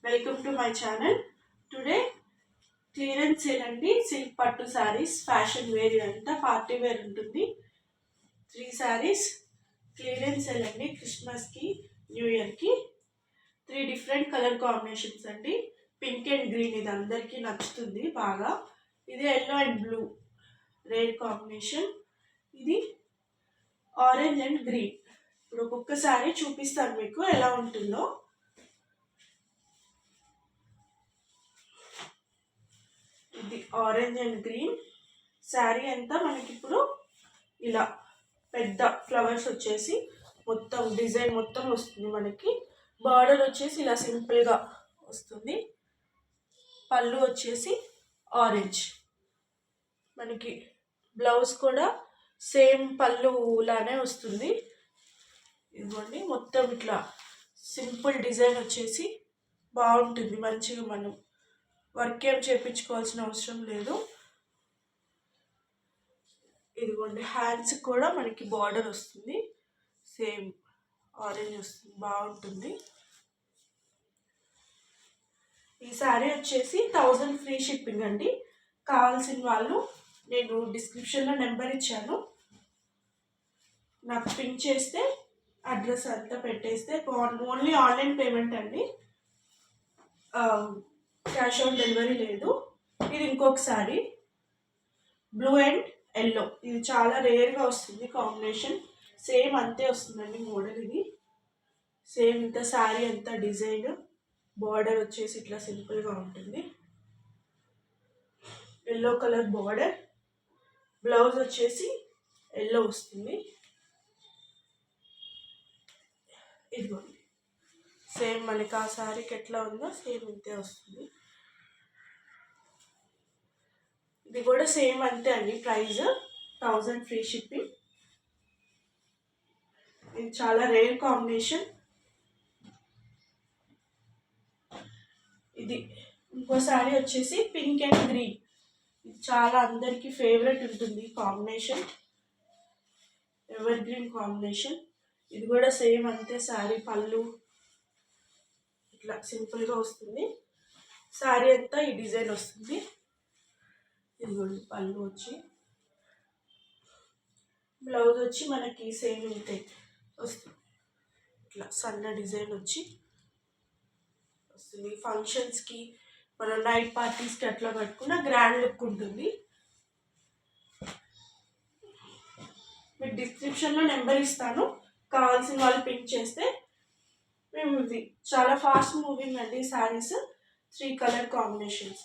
Welcome to my channel. Today clearance sale అండి. Silk పట్టు saris fashion wear అంతా party wear ఉంటుంది. 3 శారీస్ క్లియరెన్స్ సేల్ అండి. క్రిస్మస్కి న్యూ ఇయర్కి 3 డిఫరెంట్ కలర్ కాంబినేషన్స్ అండి. పింక్ అండ్ గ్రీన్ ఇది అందరికీ నచ్చుతుంది బాగా. ఇది yellow and blue rare combination. ఇది ఆరెంజ్ అండ్ గ్రీన్. ఇప్పుడు ఒక్కొక్క శారీ చూపిస్తాను మీకు ఎలా ఉంటుందో. ఇది ఆరెంజ్ అండ్ గ్రీన్ శారీ అంతా మనకి ఇప్పుడు ఇలా పెద్ద ఫ్లవర్స్ వచ్చేసి మొత్తం డిజైన్ మొత్తం వస్తుంది. మనకి బార్డర్ వచ్చేసి ఇలా సింపుల్గా వస్తుంది. పళ్ళు వచ్చేసి ఆరెంజ్. మనకి బ్లౌజ్ కూడా సేమ్ పళ్ళు లానే వస్తుంది. ఇదిగోండి మొత్తం ఇట్లా సింపుల్ డిజైన్ వచ్చేసి బాగుంటుంది. మంచిగా మనం వర్క్ ఏం చేయించుకోవాల్సిన అవసరం లేదు. ఇదిగోండి హ్యాండ్స్ కూడా మనకి బార్డర్ వస్తుంది. సేమ్ ఆరెంజ్ వస్తుంది, బాగుంటుంది. ఈ శారీ వచ్చేసి 1000 ఫ్రీ షిప్పింగ్ అండి. కావాల్సిన వాళ్ళు నేను డిస్క్రిప్షన్లో నెంబర్ ఇచ్చాను, నాకు పిన్ చేస్తే అడ్రస్ అంతా పెట్టేస్తే ఓన్లీ ఆన్లైన్ పేమెంట్ అండి, క్యాష్ ఆన్ డెలివరీ లేదు. ఇది ఇంకొక శారీ బ్లూ అండ్ ఎల్లో. ఇది చాలా రేర్గా వస్తుంది కాంబినేషన్. సేమ్ అంతే వస్తుందండి మోడల్. ఇది సేమ్ ఇంత శారీ అంతా డిజైన్ బార్డర్ వచ్చేసి ఇట్లా సింపుల్గా ఉంటుంది. ఎల్లో కలర్ బార్డర్, బ్లౌజ్ వచ్చేసి ఎల్లో వస్తుంది. ఇదిగోండి సేమ్ మనకి ఆ శారీకి ఎట్లా ఉందో సేమ్ ఇంతే వస్తుంది. ఇది కూడా సేమ్ అంతే అండి. Price 1000 free shipping. ఇది చాలా రేర్ కాంబినేషన్. ఇది ఇంకో శారీ వచ్చేసి పింక్ అండ్ గ్రీన్. ఇది చాలా అందరికీ ఫేవరెట్ ఉంటుంది కాంబినేషన్, ఎవర్ గ్రీన్ కాంబినేషన్. ఇది కూడా సేమ్ అంతే. శారీ పళ్ళు ఇట్లా సింపుల్గా వస్తుంది. శారీ అంతా ఈ డిజైన్ వస్తుంది. ఇదిగోండి పళ్ళు వచ్చి, బ్లౌజ్ వచ్చి మనకి సేమ్ ఇంతే వస్తుంది. ఇట్లా సన్న డిజైన్ వచ్చి వస్తుంది. ఫంక్షన్స్కి మనం నైట్ పార్టీస్కి అట్లా కట్టుకున్న గ్రాండ్ లుక్ ఉంటుంది. మీకు డిస్క్రిప్షన్లో నెంబర్ ఇస్తాను, కావాల్సిన వాళ్ళు పిక్ చేస్తే మేము ఇది చాలా ఫాస్ట్ మూవింగ్ అండి శారీస్. 3 colour combinations.